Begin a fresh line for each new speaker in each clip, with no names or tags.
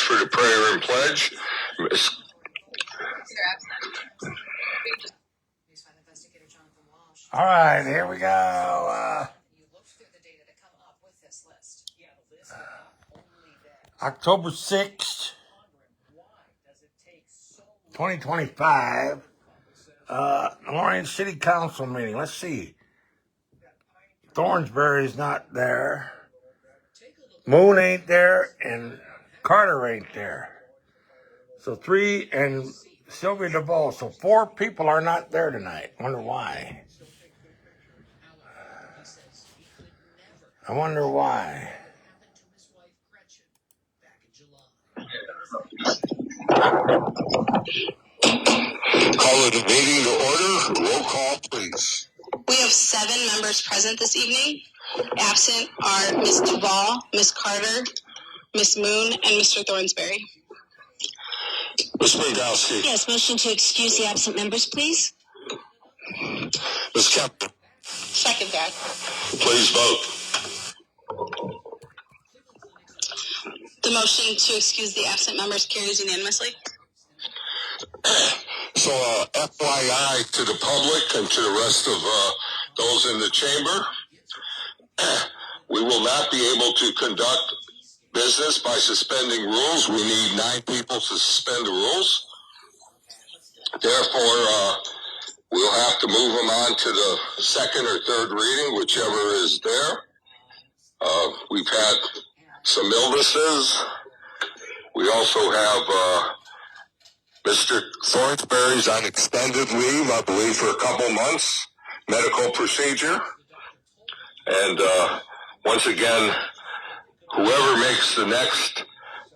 for the prayer and pledge.
All right, here we go. October 6th, 2025, Lorain City Council meeting. Let's see. Thornsberry's not there. Moon ain't there, and Carter ain't there. So 3, and Sylvia DeVoe. So 4 people are not there tonight. Wonder why. I wonder why.
Call the meeting to order. Roll call, please.
We have 7 members present this evening. Absent are Ms. Duvall, Ms. Carter, Ms. Moon, and Mr. Thornsberry.
Ms. Mingowski.
Yes, motion to excuse the absent members, please.
Ms. Kemper.
Second that.
Please vote.
The motion to excuse the absent members carries unanimously.
So, FYI to the public and to the rest of those in the chamber, we will not be able to conduct business by suspending rules. We need 9 people to suspend the rules. Therefore, we'll have to move them on to the second or third reading, whichever is there. We've had some illnesses. We also have Mr. Thornsberry's on extended leave, I believe, for a couple months, medical procedure. And once again, whoever makes the next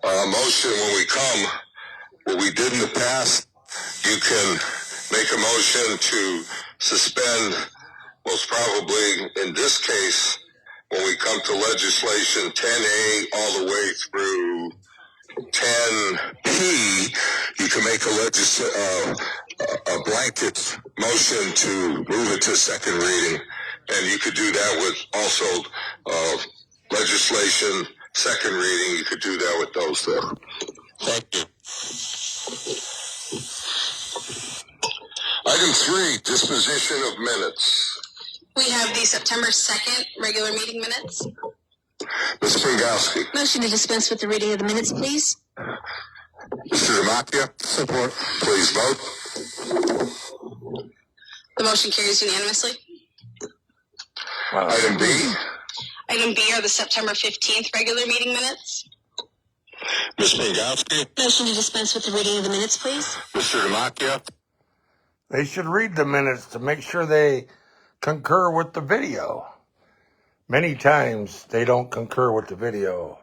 motion when we come, what we did in the past, you can make a motion to suspend, most probably in this case, when we come to legislation 10A all the way through 10P, you can make a blanket motion to move it to second reading. And you could do that with also legislation, second reading. You could do that with those there. Thank you. Item 3, disposition of minutes.
We have the September 2nd regular meeting minutes.
Ms. Mingowski.
Motion to dispense with the reading of the minutes, please.
Mr. Demakia. Support. Please vote.
The motion carries unanimously.
Item B.
Item B are the September 15th regular meeting minutes.
Ms. Mingowski.
Motion to dispense with the reading of the minutes, please.
Mr. Demakia.
They should read the minutes to make sure they concur with the video. Many times they don't concur with the video.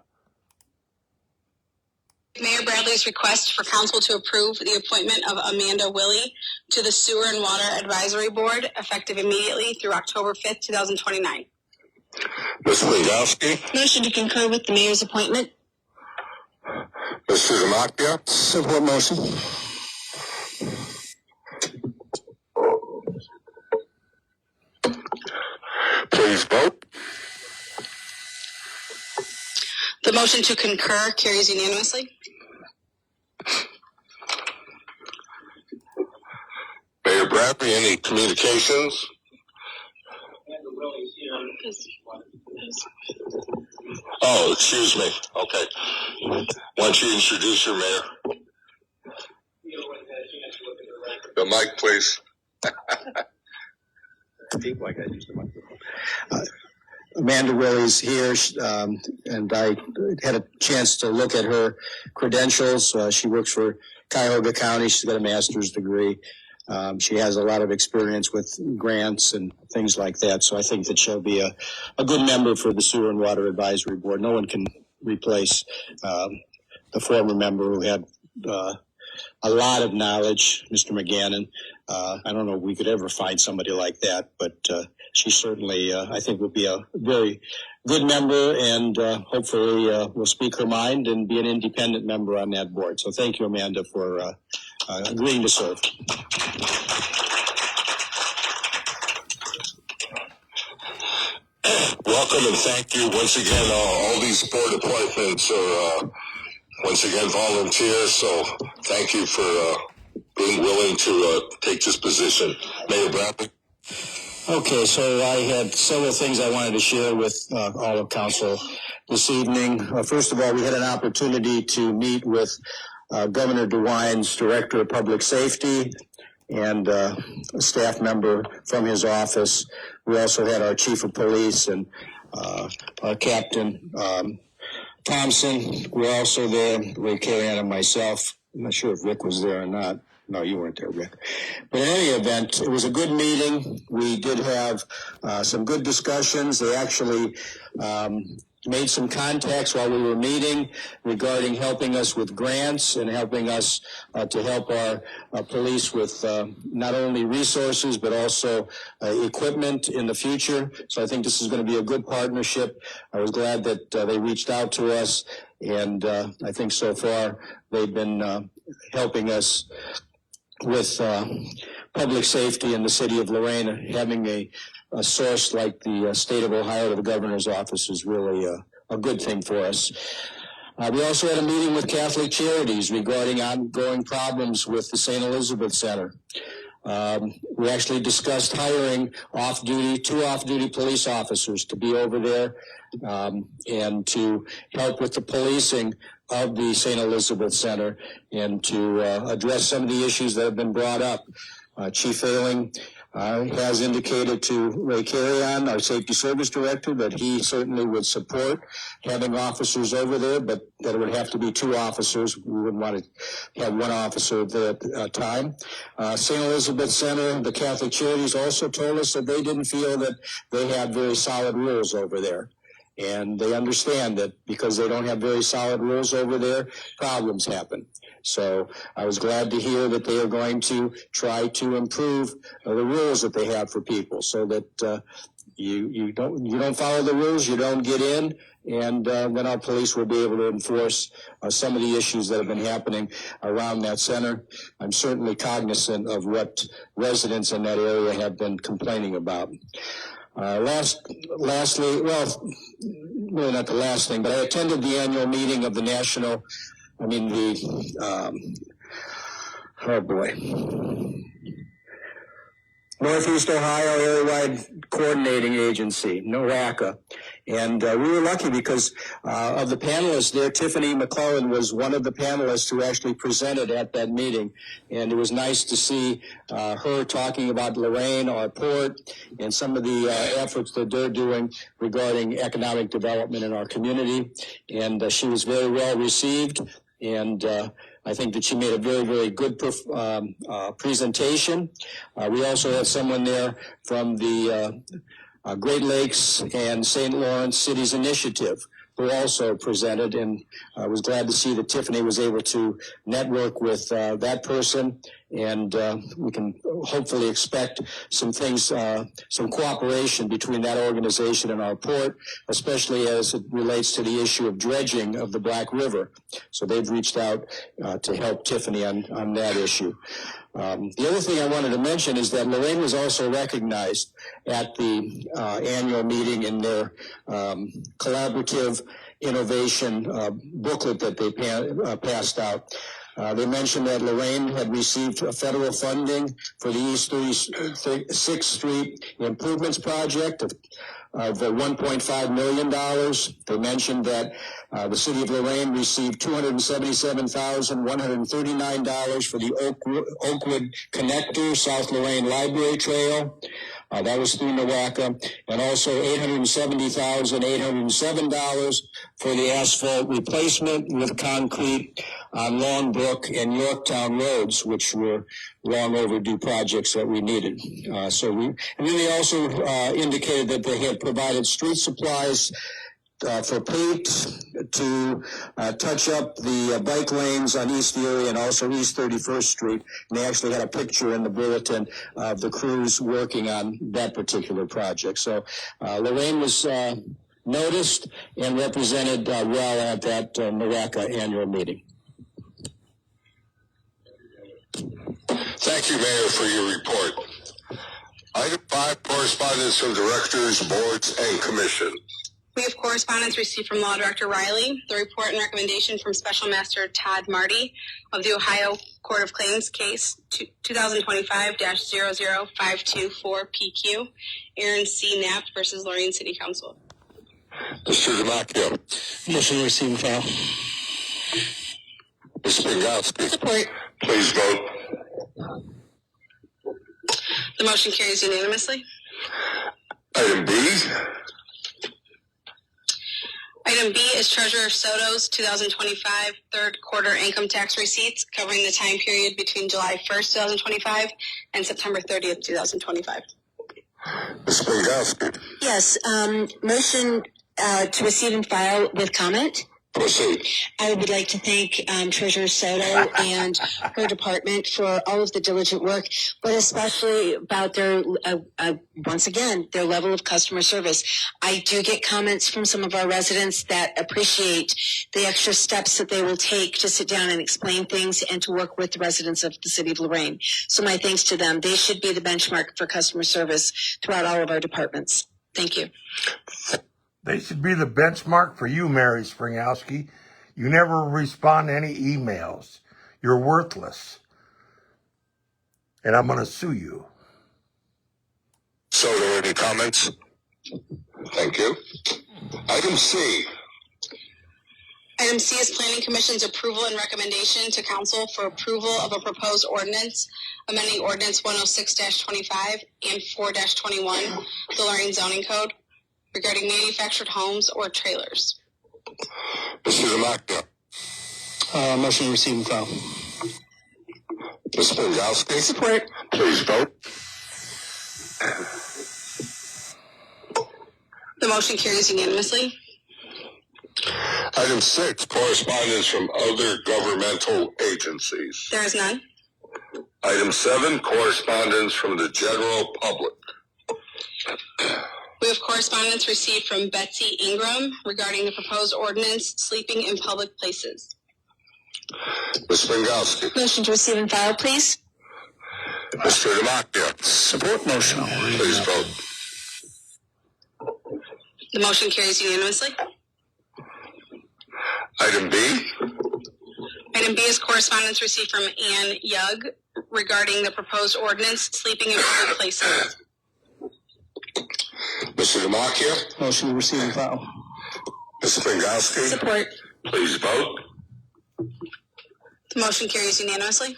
Mayor Bradley's request for council to approve the appointment of Amanda Willey to the Sewer and Water Advisory Board, effective immediately through October 5th, 2029.
Ms. Mingowski.
Motion to concur with the mayor's appointment.
Mr. Demakia. Support motion. Please vote.
The motion to concur carries unanimously.
Mayor Bradley, any communications? Oh, excuse me. Okay. Why don't you introduce your mayor? The mic, please.
Amanda Willey's here, and I had a chance to look at her credentials. She works for Cuyahoga County. She's got a master's degree. She has a lot of experience with grants and things like that, so I think that she'll be a good member for the Sewer and Water Advisory Board. No one can replace the former member who had a lot of knowledge, Mr. McGannon. I don't know if we could ever find somebody like that, but she certainly, I think, will be a very good member, and hopefully will speak her mind and be an independent member on that board. So thank you, Amanda, for agreeing to serve.
Welcome and thank you once again. All these board appointments are once again volunteer. So thank you for being willing to take this position. Mayor Bradley.
Okay, so I had several things I wanted to share with all of council this evening. First of all, we had an opportunity to meet with Governor DeWine's Director of Public Safety and a staff member from his office. We also had our Chief of Police and our Captain Thompson. We're also there, Ray Carrion and myself. I'm not sure if Rick was there or not. No, you weren't there, Rick. But in any event, it was a good meeting. We did have some good discussions. They actually made some contacts while we were meeting regarding helping us with grants and helping us to help our police with not only resources but also equipment in the future. So I think this is going to be a good partnership. I was glad that they reached out to us, and I think so far they've been helping us with public safety in the city of Lorain. Having a source like the state of Ohio, the governor's office, is really a good thing for us. We also had a meeting with Catholic Charities regarding ongoing problems with the St. Elizabeth Center. We actually discussed hiring two off-duty police officers to be over there and to help with the policing of the St. Elizabeth Center and to address some of the issues that have been brought up. Chief Ailing has indicated to Ray Carrion, our Safety Service Director, that he certainly would support having officers over there, but that it would have to be two officers. We wouldn't want to have one officer at a time. St. Elizabeth Center, the Catholic Charities also told us that they didn't feel that they had very solid rules over there. And they understand that because they don't have very solid rules over there, problems happen. So I was glad to hear that they are going to try to improve the rules that they have for people, so that you don't follow the rules, you don't get in, and then our police will be able to enforce some of the issues that have been happening around that center. I'm certainly cognizant of what residents in that area have been complaining about. Lastly, well, really not the last thing, but I attended the annual meeting of the Northeast Ohio Area-Wide Coordinating Agency, NORACA. And we were lucky because of the panelists there. Tiffany McClellan was one of the panelists who actually presented at that meeting. And it was nice to see her talking about Lorain, our port, and some of the efforts that they're doing regarding economic development in our community. And she was very well received. And I think that she made a very, very good presentation. We also had someone there from the Great Lakes and St. Lawrence Cities Initiative, who also presented, and I was glad to see that Tiffany was able to network with that person, and we can hopefully expect some things, some cooperation between that organization and our port, especially as it relates to the issue of dredging of the Black River. So they've reached out to help Tiffany on that issue. The other thing I wanted to mention is that Lorain was also recognized at the annual meeting in their collaborative innovation booklet that they passed out. They mentioned that Lorain had received federal funding for the East 36th Street Improvements Project of $1.5 million. They mentioned that the city of Lorain received $277,139 for the Oakwood Connector South Lorain Library Trail. That was through NORACA, and also $870,807 for the asphalt replacement with concrete on Longbrook and Yorktown roads, which were long overdue projects that we needed. And then they also indicated that they had provided street supplies for paint to touch up the bike lanes on East Erie and also East 31st Street. And they actually had a picture in the bulletin of the crews working on that particular project. So Lorain was noticed and represented well at that NORACA annual meeting.
Thank you, Mayor, for your report. Item 5, correspondence from directors, boards, and commission.
We have correspondence received from Law Director Riley, the report and recommendation from Special Master Todd Marty of the Ohio Court of Claims case 2025-00524 Aaron C. Knapp versus Lorain City Council.
Mr. Damachia.
Motion to receive and file.
Ms. Pingowski.
Support.
Please vote.
The motion carries unanimously.
Item B.
Item B is Treasurer Soto's 2025 third quarter income tax receipts covering the time period between July 1st, 2025 and September 30th, 2025.
Ms. Pingowski.
Yes, motion to receive and file with comment.
Proceed.
I would like to thank Treasurer Soto and her department for all of the diligent work, but especially about their, once again, their level of customer service. I do get comments from some of our residents that appreciate the extra steps that they will take to sit down and explain things and to work with the residents of the city of Lorain. So my thanks to them. They should be the benchmark for customer service throughout all of our departments. Thank you.
They should be the benchmark for you, Mary Springowski. You never respond to any emails. You're worthless. And I'm going to sue you.
So, are there any comments? Thank you. Item C.
Item C is Planning Commission's approval and recommendation to Council for approval of a proposed ordinance amending Ordinance 106-25 and 4-21, the Lorain Zoning Code, regarding manufactured homes or trailers.
Mr. Damachia.
Motion to receive and file.
Ms. Pingowski.
Support.
Please vote.
The motion carries unanimously.
Item 6, correspondence from other governmental agencies.
There is none.
Item 7, correspondence from the general public.
We have correspondence received from Betsy Ingram regarding the proposed ordinance sleeping in public places.
Ms. Pingowski.
Motion to receive and file, please.
Mr. Damachia.
Support motion.
Please vote.
The motion carries unanimously.
Item B.
Item B is correspondence received from Ann Young regarding the proposed ordinance sleeping in public places.
Mr. Damachia.
Motion to receive and file.
Ms. Pingowski.
Support.
Please vote.
The motion carries unanimously.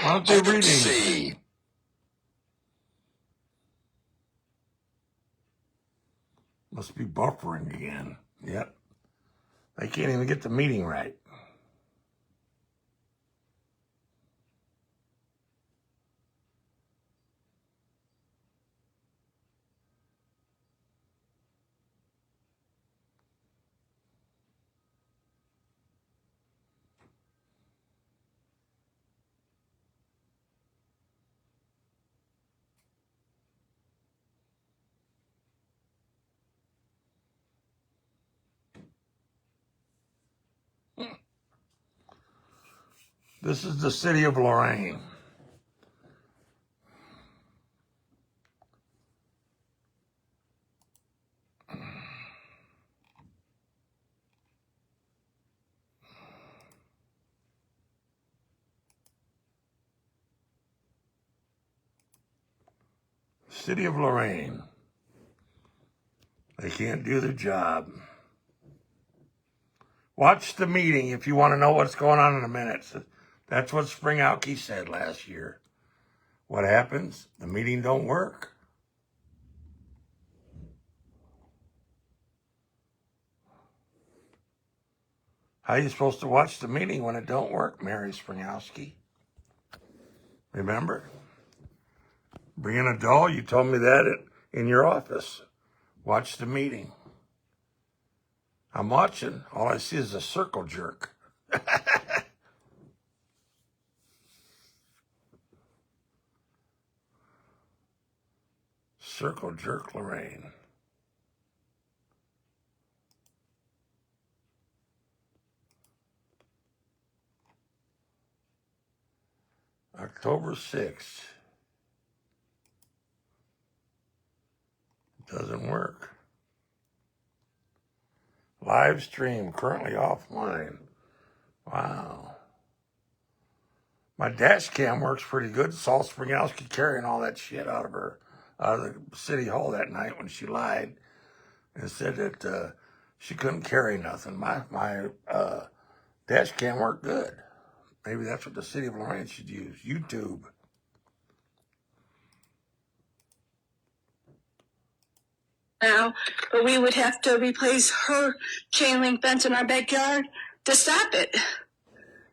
Why don't they
Item
read
C.
anything? Must be buffering again. Yep. They can't even get the meeting right. This is the city of Lorain. City of Lorain. They can't do their job. Watch the meeting if you want to know what's going on in a minute. That's what Springowski said last year. What happens? The meeting don't work. How are you supposed to watch the meeting when it don't work, Mary Springowski? Remember? Being a doll, you told me that in your office. Watch the meeting. I'm watching. All I see is a circle jerk. Circle jerk Lorain. October 6th. Doesn't work. Live stream currently offline. Wow. My dash cam works pretty good. Saul Springowski carrying all that shit out of the city hall that night when she lied and said that she couldn't carry nothing. My dash cam worked good. Maybe that's what the city of Lorain should use. YouTube.
Now, but we would have to replace her chain link fence in our backyard to stop it.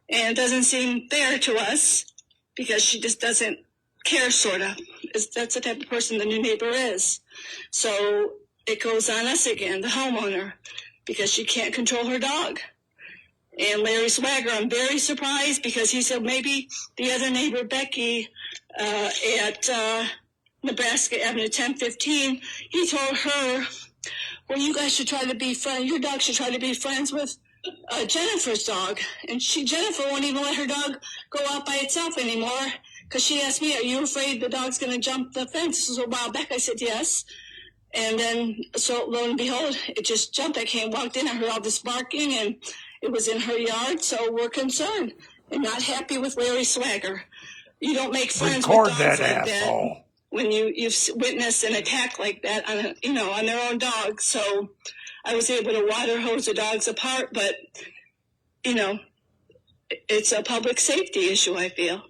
And it doesn't seem fair to us because she just doesn't care, sort of. That's the type of person the new neighbor is. So it goes on us again, the homeowner, because she can't control her dog. And Larry Swagger, I'm very surprised because he said maybe the other neighbor, Becky, at Nebraska Avenue 1015, he told her, well, you guys should try to be friends, your dog should try to be friends with Jennifer's dog. And Jennifer won't even let her dog go out by itself anymore because she asked me, are you afraid the dog's going to jump the fence? This was a while back. I said, yes. And then, so lo and behold, it just jumped. I walked in, I heard all this barking, and it was in her yard. So we're concerned and not happy with Larry Swagger. You don't make friends with dogs
that
like
asshole.
that when you've witnessed an attack like that on their own dog. So I was able to water hose the dogs apart, but it's a public safety issue, I feel.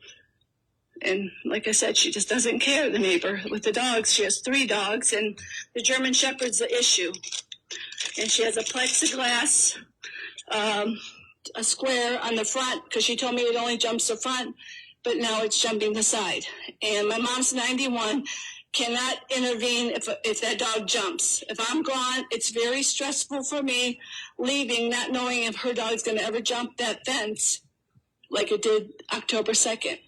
And like I said, she just doesn't care, the neighbor, with the dogs. She has 3 dogs, and the German Shepherd's the issue. And she has a plexiglass, a square on the front, because she told me it only jumps the front, but now it's jumping the side. And my mom's 91, cannot intervene if that dog jumps. If I'm gone, it's very stressful for me leaving, not knowing if her dog's going to ever jump that fence like it did October 2nd.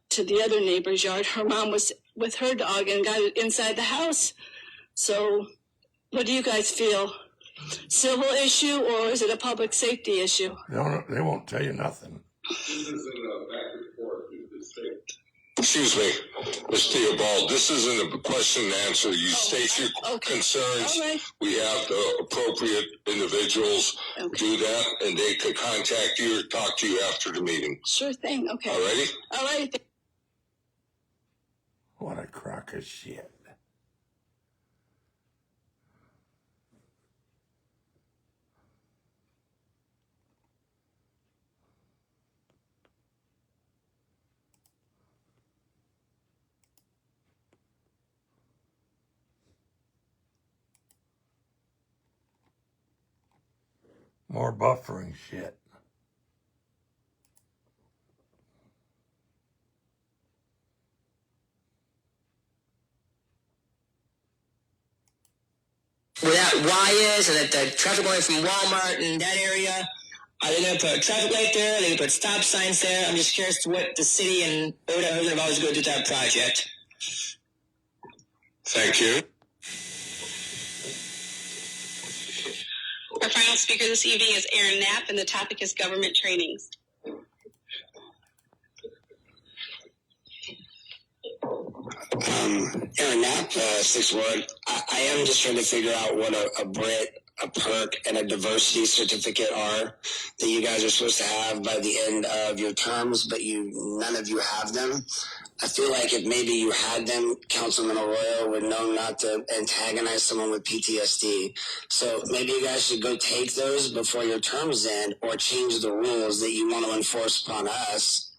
To the other neighbor's yard. Her mom was with her dog and got it inside the house. So what do you guys feel? Civil issue or is it a public safety issue?
They won't tell you nothing.
Excuse me, Ms. Theobald, this isn't a question and answer. You state your concerns.
All right.
We have the appropriate individuals do that, and they could contact you or talk to you after the meeting.
Sure thing. Okay.
All righty?
All right.
What a crock of shit. More buffering shit.
Where that Y is, and that the traffic going from Walmart and that area, are they going to put a traffic light there? Are they going to put stop signs there? I'm just curious to what the city and ODOT have always go to that project.
Thank you.
Our final speaker this evening is Aaron Knapp, and the topic is government trainings.
Aaron Knapp, 6 Ward. I am just trying to figure out what a Brit, a perk, and a diversity certificate are that you guys are supposed to have by the end of your terms, but none of you have them. I feel like if maybe you had them, Councilman Arroyo would know not to antagonize someone with PTSD. So maybe you guys should go take those before your terms end, or change the rules that you want to enforce upon us.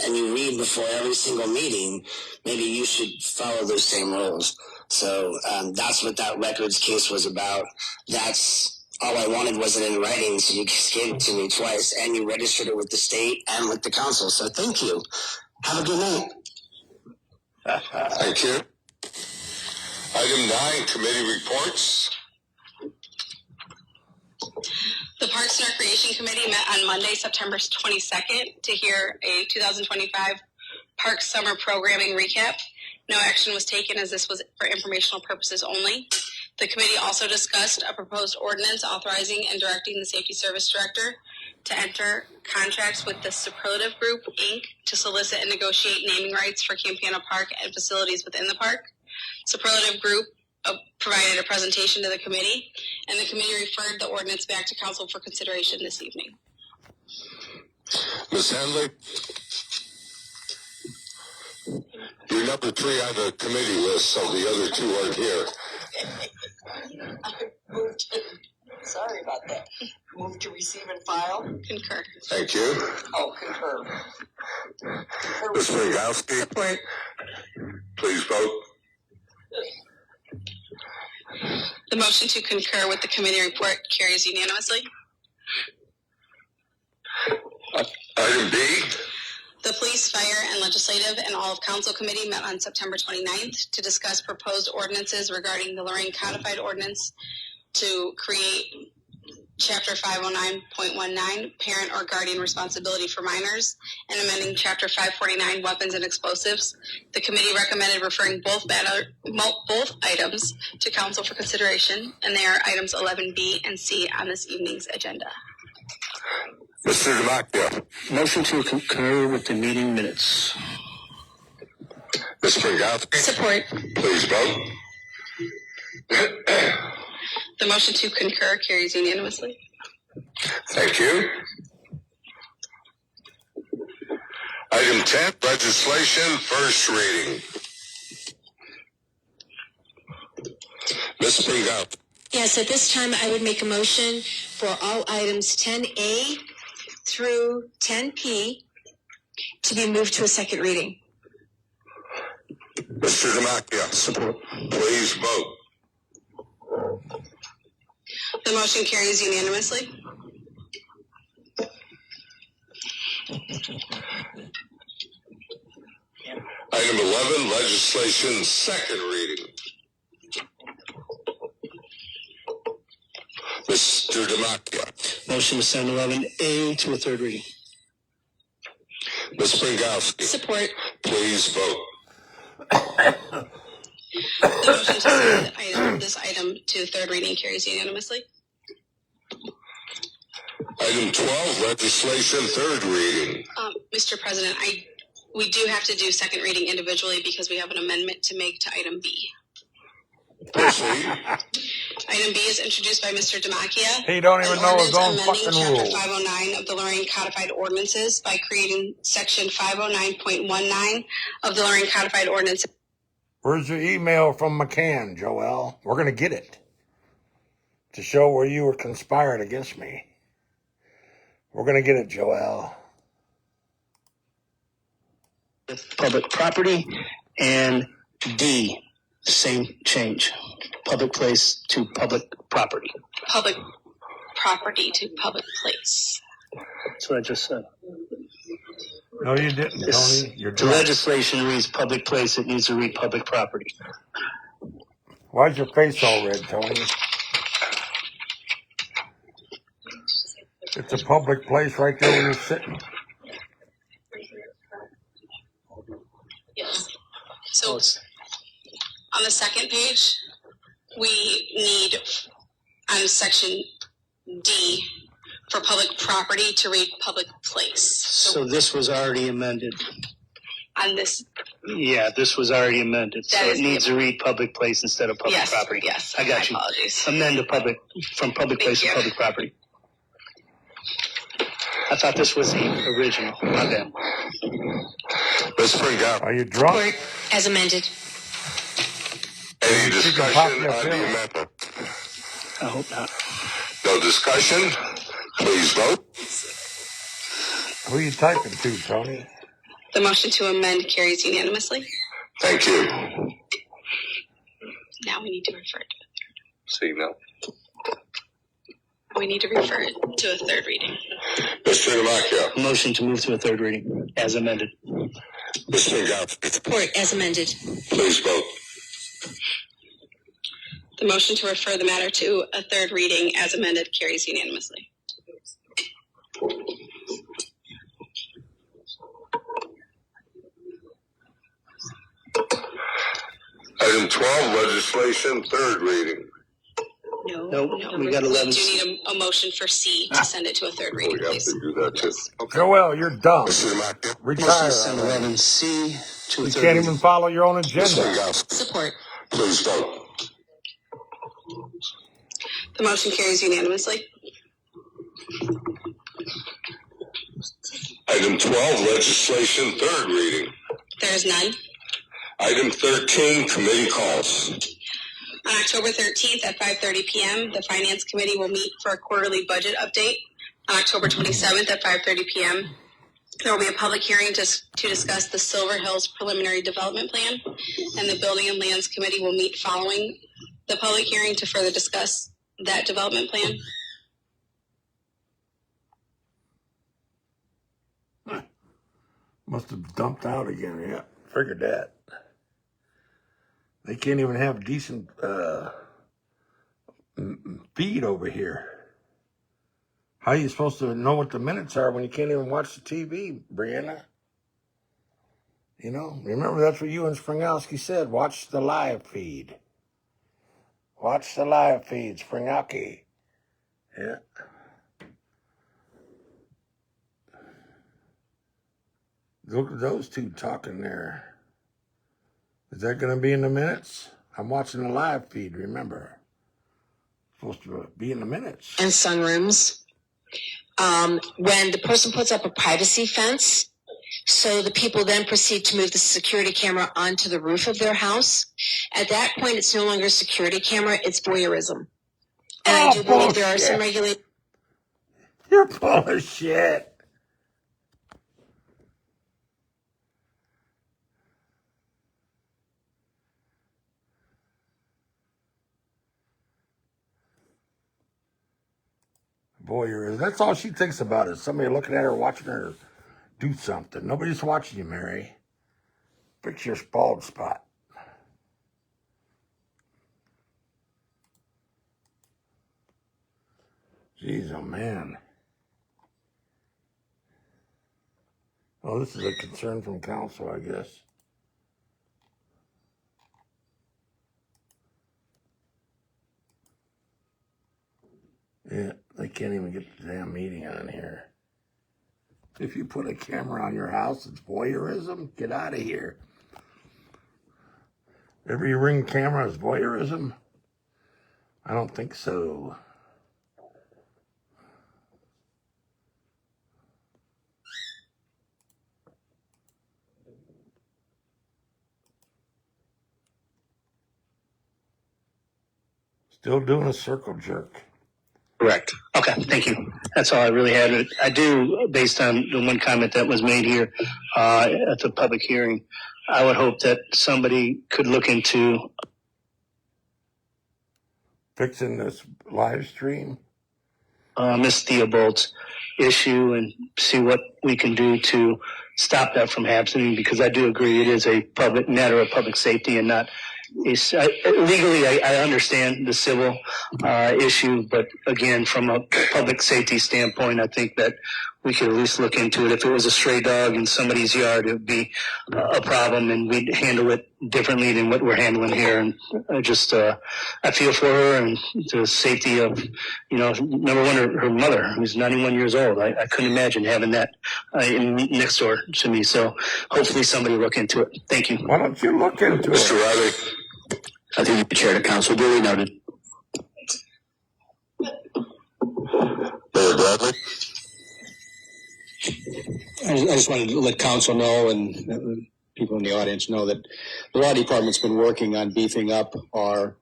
And you read before every single meeting, maybe you should follow those same rules. So that's what that records case was about. That's all I wanted was it in writing, so you just gave it to me twice, and you registered it with the state and with the council. So thank you. Have a good night.
Thank you. Item 9, committee reports.
The Parks and Recreation Committee met on Monday, September 22nd to hear a 2025 Parks Summer Programming recap. No action was taken as this was for informational purposes only. The committee also discussed a proposed ordinance authorizing and directing the Safety Service Director to enter contracts with the Superlative Group, Inc. to solicit and negotiate naming rights for Campana Park and facilities within the park. Superlative Group provided a presentation to the committee, and the committee referred the ordinance back to council for consideration this evening.
Ms. Henley? You're number 3 on the committee list, so the other 2 aren't here.
Sorry about that. Move to receive and file.
Concur.
Thank you.
Oh, concur.
Ms. Winkowski?
Support.
Please vote.
The motion to concur with the committee report carries unanimously.
Item B.
The Police, Fire, and Legislative and all of Council Committee met on September 29th to discuss proposed ordinances regarding the Lorain Codified Ordinance to create Chapter 509.19, Parent or Guardian Responsibility for Minors, and amending Chapter 549, Weapons and Explosives. The committee recommended referring both items to Council for consideration, and they are items 11B and C on this evening's agenda.
Mr. Damacchio.
Motion to concur with the meeting minutes.
Ms. Winkowski?
Support.
Please vote.
The motion to concur carries unanimously.
Thank you. Item 10, legislation, first reading. Ms. Winkowski?
Yes, at this time, I would make a motion for all items 10A through 10P to be moved to a second reading.
Mr. Damacchio?
Support.
Please vote.
The motion carries unanimously.
Item 11, legislation, second reading. Mr. Damacchio?
Motion to send 11A to a third reading.
Ms. Winkowski?
Support.
Please vote.
The motion to send this item to third reading carries unanimously.
Item 12, legislation, third reading.
Mr. President, we do have to do second reading individually because we have an amendment to make to item B.
Proceed.
Item B is introduced by Mr. Damacchio.
He don't even know his own
Amending
fucking
Chapter
rules.
509 of the Lorain Codified Ordinances by creating Section 509.19 of the Lorain Codified Ordinance.
Where's your email from McCann, Joel? We're going to get it to show where you were conspiring against me. We're going to get it, Joel.
Public property, and D, same change. Public place to public property.
Public property to public place.
That's what I just said.
No, you didn't, Tony. You're
The
drunk.
legislation reads public place, it needs to read public property.
Why's your face all red, Tony? It's a public place right there where you're sitting.
Yes. So on the second page, we need on section D for public property to read public place.
So this was already amended.
On this,
Yeah, this was already amended, so
That
it
is
needs
the-
to read public place instead of public
yes,
property.
yes.
I got
my
you.
Apologies.
Amend to public, from public
Thank
place to
you.
public property. I thought this was the original, my bad.
Ms. Winkowski?
Are you drunk?
Support as amended.
Any
She can pop
discussion
you a
on the
pill.
amendment?
I hope not.
No discussion? Please vote.
Who are you typing to, Tony?
The motion to amend carries unanimously.
Thank you.
Now we need to refer it.
See now.
We need to refer it to a third reading.
Mr. Damacchio?
Motion to move to a third reading, as amended.
Ms. Winkowski?
Support as amended.
Please vote.
The motion to refer the matter to a third reading as amended carries unanimously.
Item 12, legislation, third reading.
Nope, we got 11.
We do need a motion for C to send it to a third reading,
We have
please.
to do that too.
Joel, you're dumb.
Mr. Damacchio?
Retire.
Motion to send
already.
11C to a
You
third
can't
reading.
even follow your own
Ms.
agenda.
Winkowski?
Support.
Please vote.
The motion carries unanimously.
Item 12, legislation, third reading.
There is none.
Item 13, committee calls.
On October 13th at 5:30 p.m., the Finance Committee will meet for a quarterly budget update. On October 27th at 5:30 p.m., there will be a public hearing to discuss the Silver Hills Preliminary Development Plan, and the Building and Lands Committee will meet following the public hearing to further discuss that development plan.
Must have dumped out again. Yeah, figured that. They can't even have decent feed over here. How are you supposed to know what the minutes are when you can't even watch the TV, Brianna? You know, remember that's what you and Springowski said. Watch the live feed. Watch the live feed, Springowski. Yeah. Look at those two talking there. Is that going to be in the minutes? I'm watching the live feed, remember. Supposed to be in the minutes.
And sunrooms. When the person puts up a privacy fence, so the people then proceed to move the security camera onto the roof of their house. At that point, it's no longer a security camera, it's voyeurism. And I do believe there are some regulations.
You're full of shit. Voyeurism. That's all she thinks about is somebody looking at her, watching her do something. Nobody's watching you, Mary. Fix your bald spot. Jeez, oh man. Oh, this is a concern from council, I guess. Yeah, they can't even get the damn meeting on here. If you put a camera on your house, it's voyeurism? Get out of here. Every Ring camera is voyeurism? I don't think so. Still doing a circle jerk.
Correct. Okay, thank you. That's all I really had. I do, based on the one comment that was made here at the public hearing, I would hope that somebody could look into
Fixing this live stream.
Ms. Theobald's issue and see what we can do to stop that from happening, because I do agree it is a public matter of public safety and not legally. I understand the civil issue, but again, from a public safety standpoint, I think that we could at least look into it. If it was a stray dog in somebody's yard, it would be a problem, and we'd handle it differently than what we're handling here. And I just, I feel for her and the safety of, number one, her mother, who's 91 years old. I couldn't imagine having that next door to me. So hopefully somebody look into it. Thank you.
Why don't you look into
Mr.
it?
Riley.
I think the chair to council duly noted.
Mayor Bradley.
I just wanted to let council know and people in the audience know that the law department's been working on beefing up our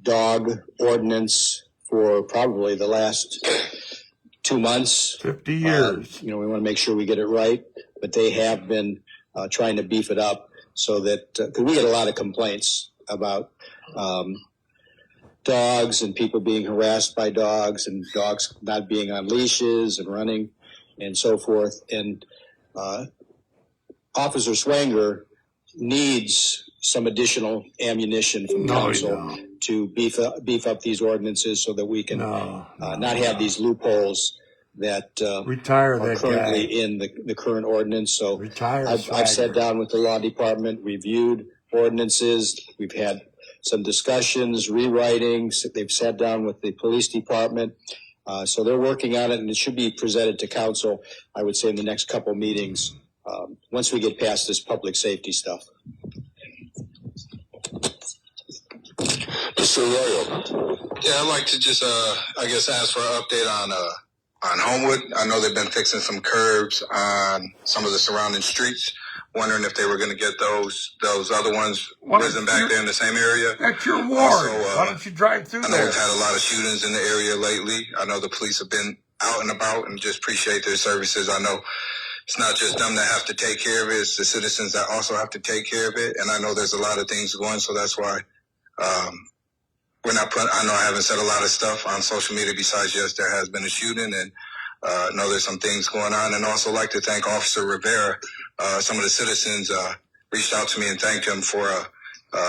dog ordinance for probably the last 2 months.
50 years.
We want to make sure we get it right, but they have been trying to beef it up so that, because we get a lot of complaints about dogs and people being harassed by dogs and dogs not being on leashes and running and so forth. And Officer Swanger needs some additional ammunition from council to beef up these ordinances so that we can not have these loopholes that
Retire
are
that
currently
guy.
in the current ordinance. So
Retire
I've sat down with the law department, reviewed ordinances. We've had some discussions, rewriting. They've sat down with the police department. So they're working on it, and it should be presented to council, I would say, in the next couple meetings, once we get past this public safety stuff.
Mr. Mr. Royal.
Yeah, I'd like to just, I guess, ask for an update on Homewood. I know they've been fixing some curbs on some of the surrounding streets. Wondering if they were going to get those other ones risen back there in the same area.
That's your ward.
Also,
Why don't you drive through
I know
there?
we've had a lot of shootings in the area lately. I know the police have been out and about, and just appreciate their services. I know it's not just them that have to take care of it; it's the citizens that also have to take care of it. And I know there's a lot of things going, so that's why. I know I haven't said a lot of stuff on social media besides yes, there has been a shooting, and know there's some things going on. And also like to thank Officer Rivera. Some of the citizens reached out to me and thanked him for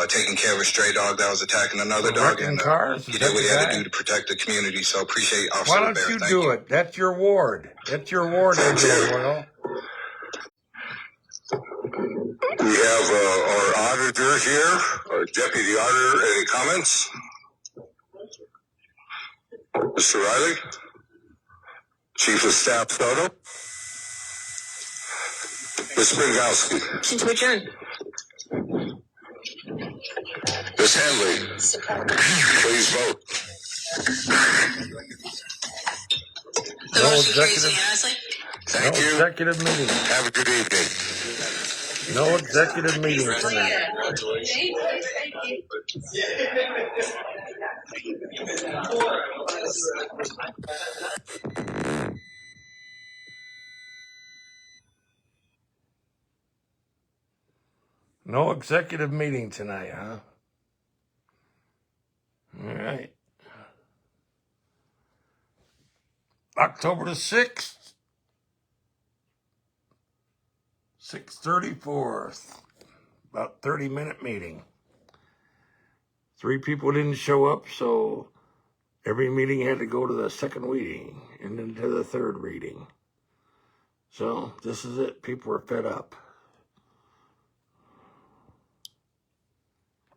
taking care of a stray dog that was attacking another dog, and he did what he had to do to protect the community. So appreciate Officer Rivera.
Why don't you do it? That's your ward. That's your ward, Angela Royal.
We have our auditor here, our deputy auditor. Any comments? Mr. Riley? Chief of Staff Soto? Ms. Springowski?
Motion to adjourn.
Ms. Henley? Please vote.
The motion carries unanimously.
Thank
No
you.
executive meeting.
Have a good evening.
No executive meeting tonight. No executive meeting tonight, huh? All right. October the 6th, 6:34. About 30-minute meeting. 3 people didn't show up, so every meeting had to go to the second reading and then to the third reading. So this is it. People are fed up.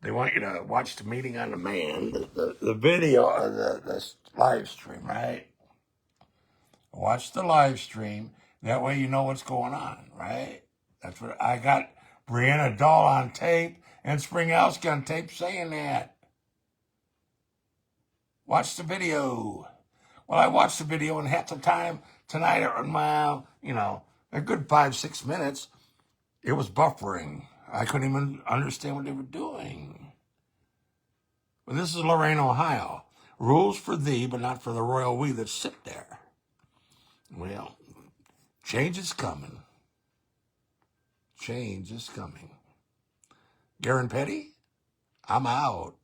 They want you to watch the meeting on demand, the video, the live stream, right? Watch the live stream. That way you know what's going on, right? That's what I got. Brianna Dahl on tape and Springowski on tape saying that. Watch the video. Well, I watched the video and half the time tonight, well, a good 5-6 minutes, it was buffering. I couldn't even understand what they were doing. But this is Lorain, Ohio. Rules for thee, but not for the royal we that sit there. Well, change is coming. Change is coming. Garen Petty, I'm out.